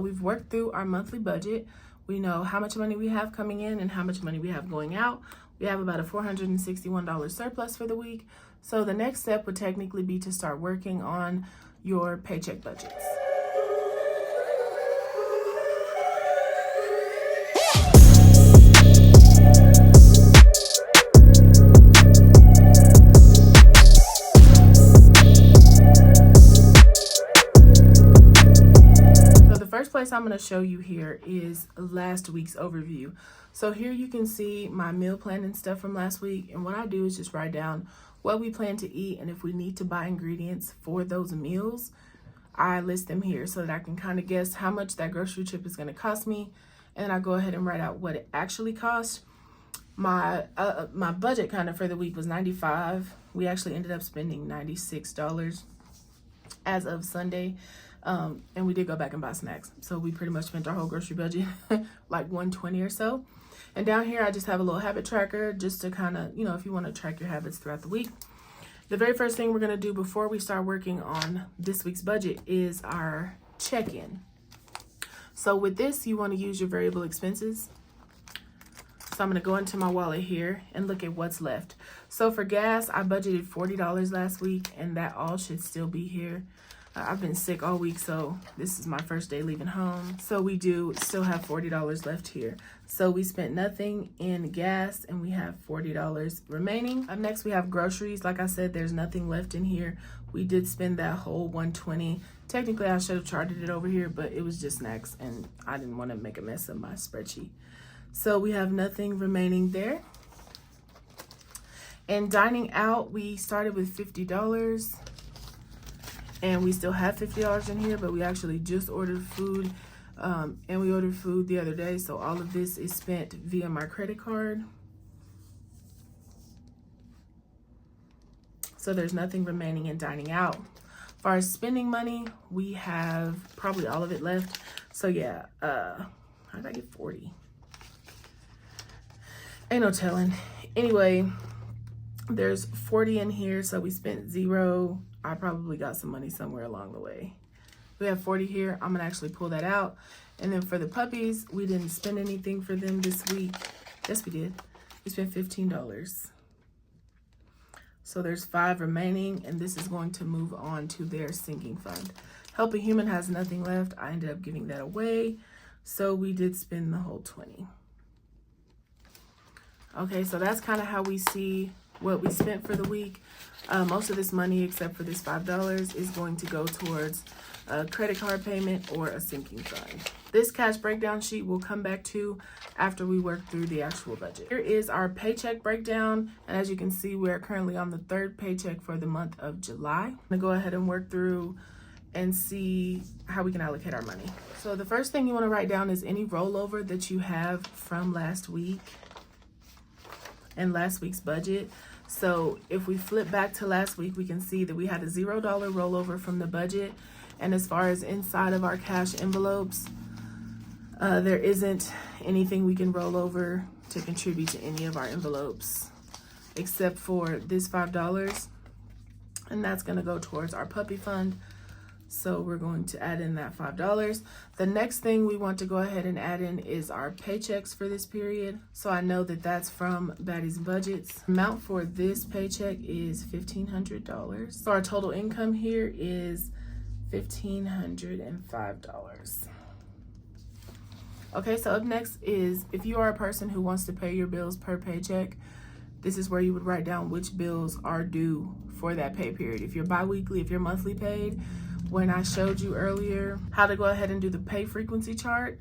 We've worked through our monthly budget. We know how much money we have coming in and how much money we have going out. We have about a $461 surplus for the week. So the next step would technically be to start working on your paycheck budgets. First place I'm going to show you here is last week's overview. So here you can see my meal plan and stuff from last week, and what I do is just write down what we plan to eat, and if we need to buy ingredients for those meals, I list them here so that I can kind of guess how much that grocery trip is going to cost me, and I go ahead and write out what it actually cost. My budget kind of for the week was $95. We actually ended up spending $96 as of Sunday. And we did go back and buy snacks. So we pretty much spent our whole grocery budget, like $120 or so. And down here, I just have a little habit tracker just to kind of, if you want to track your habits throughout the week. The very first thing we're going to do before we start working on this week's budget is our check-in. So with this, you want to use your variable expenses. So I'm going to go into my wallet here and look at what's left. So for gas, I budgeted $40 last week, and that all should still be here. I've been sick all week, so this is my first day leaving home. So we do still have $40 left here. So we spent nothing in gas, and we have $40 remaining. Up next, we have groceries. Like I said, there's nothing left in here. We did spend that whole $120. Technically, I should have charted it over here, but it was just snacks, and I didn't want to make a mess of my spreadsheet. So we have nothing remaining there. And dining out, we started with $50. And we still have $50 in here, but we actually just ordered food. And we ordered food the other day. So all of this is spent via my credit card. So there's nothing remaining in dining out. As far as spending money, we have probably all of it left. So yeah, how did I get 40? Ain't no telling. Anyway, there's 40 in here. So we spent $0. I probably got some money somewhere along the way. We have 40 here. I'm gonna actually pull that out. And then for the puppies, we didn't spend anything for them this week. Yes, we did. We spent $15. So there's 5 remaining, and this is going to move on to their sinking fund. Help a Human has nothing left. I ended up giving that away. So we did spend the whole 20. Okay, so that's kind of how we see what we spent for the week. Most of this money, except for this $5, is going to go towards a credit card payment or a sinking fund. This cash breakdown sheet we'll come back to after we work through the actual budget. Here is our paycheck breakdown, and as you can see, we're currently on the 3rd paycheck for the month of July. I'm gonna go ahead and work through and see how we can allocate our money. So the first thing you want to write down is any rollover that you have from last week and last week's budget. So if we flip back to last week, we can see that we had a $0 rollover from the budget. And as far as inside of our cash envelopes, there isn't anything we can roll over to contribute to any of our envelopes, except for this $5. And that's gonna go towards our puppy fund. So we're going to add in that $5. The next thing we want to go ahead and add in is our paychecks for this period. So I know that that's from Baddies budgets. Amount for this paycheck is $1,500. So our total income here is $1,505. Okay, so up next is if you are a person who wants to pay your bills per paycheck, this is where you would write down which bills are due for that pay period. If you're bi-weekly, if you're monthly paid, when I showed you earlier how to go ahead and do the pay frequency chart,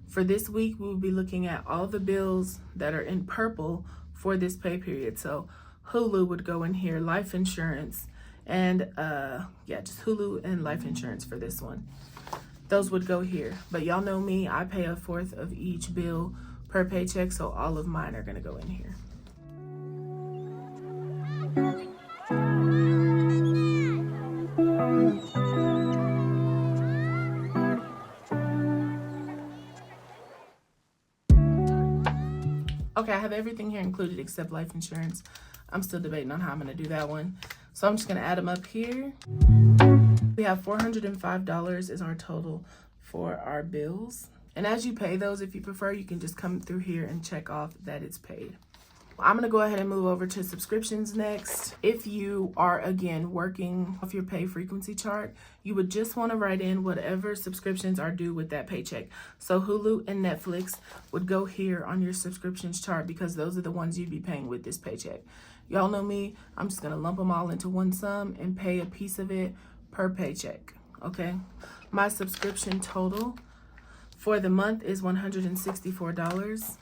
for this week, we will be looking at all the bills that are in purple for this pay period. So Hulu would go in here, life insurance, and just Hulu and life insurance for this one. Those would go here. But y'all know me, I pay 1/4 of each bill per paycheck, so all of mine are gonna go in here. Okay, I have everything here included except life insurance. I'm still debating on how I'm gonna do that one. So I'm just gonna add them up here. We have $405 is our total for our bills. And as you pay those, if you prefer, you can just come through here and check off that it's paid. I'm gonna go ahead and move over to subscriptions next. If you are, again, working off your pay frequency chart, you would just wanna write in whatever subscriptions are due with that paycheck. So Hulu and Netflix would go here on your subscriptions chart because those are the ones you'd be paying with this paycheck. Y'all know me, I'm just gonna lump them all into one sum and pay a piece of it per paycheck, okay? My subscription total for the month is $164.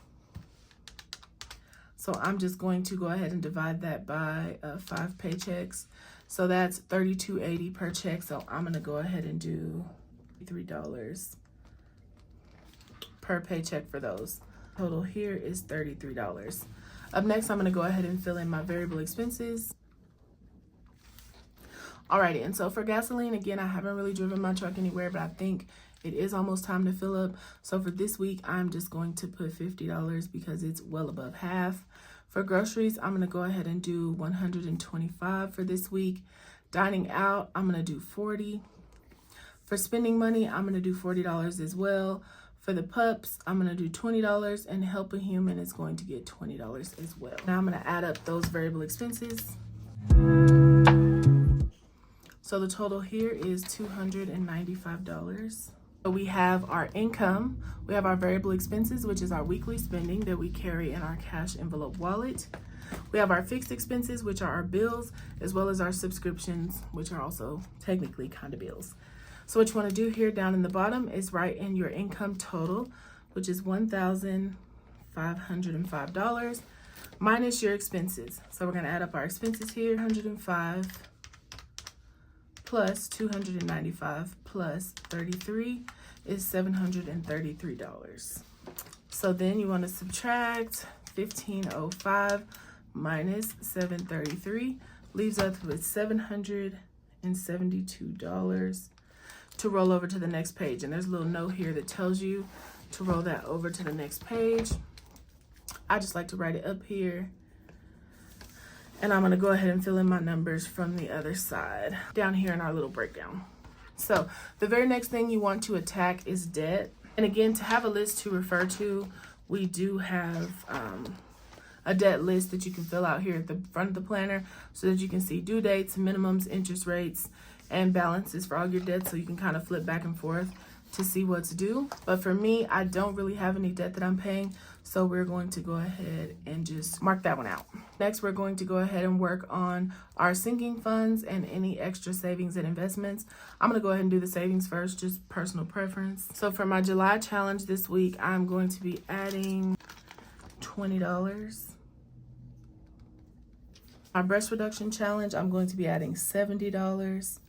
So I'm just going to go ahead and divide that by 5 paychecks. So that's $32.80 per check. So I'm gonna go ahead and do $3 per paycheck for those. Total here is $33. Up next, I'm gonna go ahead and fill in my variable expenses. Alrighty, and so for gasoline, again, I haven't really driven my truck anywhere, but I think it is almost time to fill up. So for this week, I'm just going to put $50 because it's well above half. For groceries, I'm gonna go ahead and do $125 for this week. Dining out, I'm gonna do $40. For spending money, I'm gonna do $40 as well. For the pups, I'm gonna do $20, and Help a Human is going to get $20 as well. Now I'm gonna add up those variable expenses. So the total here is $295. So we have our income, we have our variable expenses, which is our weekly spending that we carry in our cash envelope wallet. We have our fixed expenses, which are our bills, as well as our subscriptions, which are also technically kind of bills. So what you want to do here down in the bottom is write in your income total, which is $1,505 minus your expenses. So we're going to add up our expenses here, 105 plus 295 plus 33 is $733. So then you want to subtract 1,505 minus 733, leaves us with $772 to roll over to the next page. And there's a little note here that tells you to roll that over to the next page. I just like to write it up here. And I'm gonna go ahead and fill in my numbers from the other side down here in our little breakdown. So the very next thing you want to attack is debt. And again, to have a list to refer to, we do have a debt list that you can fill out here at the front of the planner so that you can see due dates, minimums, interest rates, and balances for all your debts, so you can kind of flip back and forth to see what's due. But for me, I don't really have any debt that I'm paying, so we're going to go ahead and just mark that one out. Next, we're going to go ahead and work on our sinking funds and any extra savings and investments. I'm gonna go ahead and do the savings first, just personal preference. So for my July challenge this week, I'm going to be adding $20. My breast reduction challenge, I'm going to be adding $70.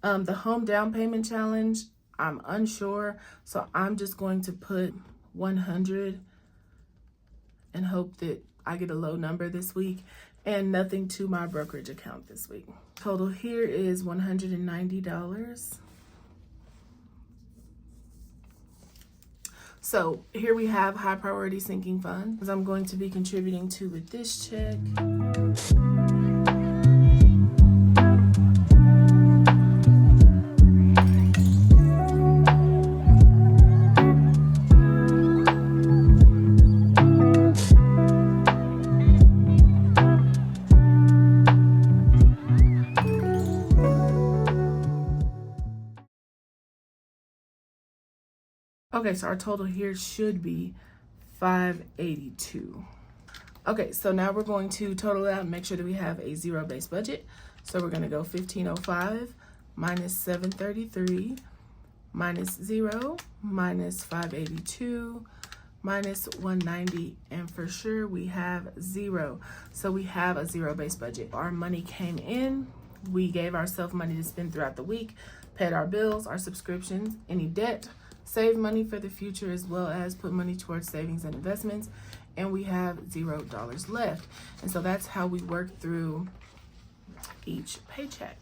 The home down payment challenge, I'm unsure, so I'm just going to put 100 and hope that I get a low number this week, and nothing to my brokerage account this week. Total here is $190. So here we have high priority sinking funds I'm going to be contributing to with this check. Okay, so our total here should be $582. Okay, so now we're going to total it out and make sure that we have a zero-based budget. So we're gonna go 1,505 minus 733 minus 0 minus 582 minus 190, and for sure we have 0. So we have a zero-based budget. Our money came in, we gave ourselves money to spend throughout the week, paid our bills, our subscriptions, any debt, save money for the future, as well as put money towards savings and investments, and we have $0 left. And so that's how we work through each paycheck.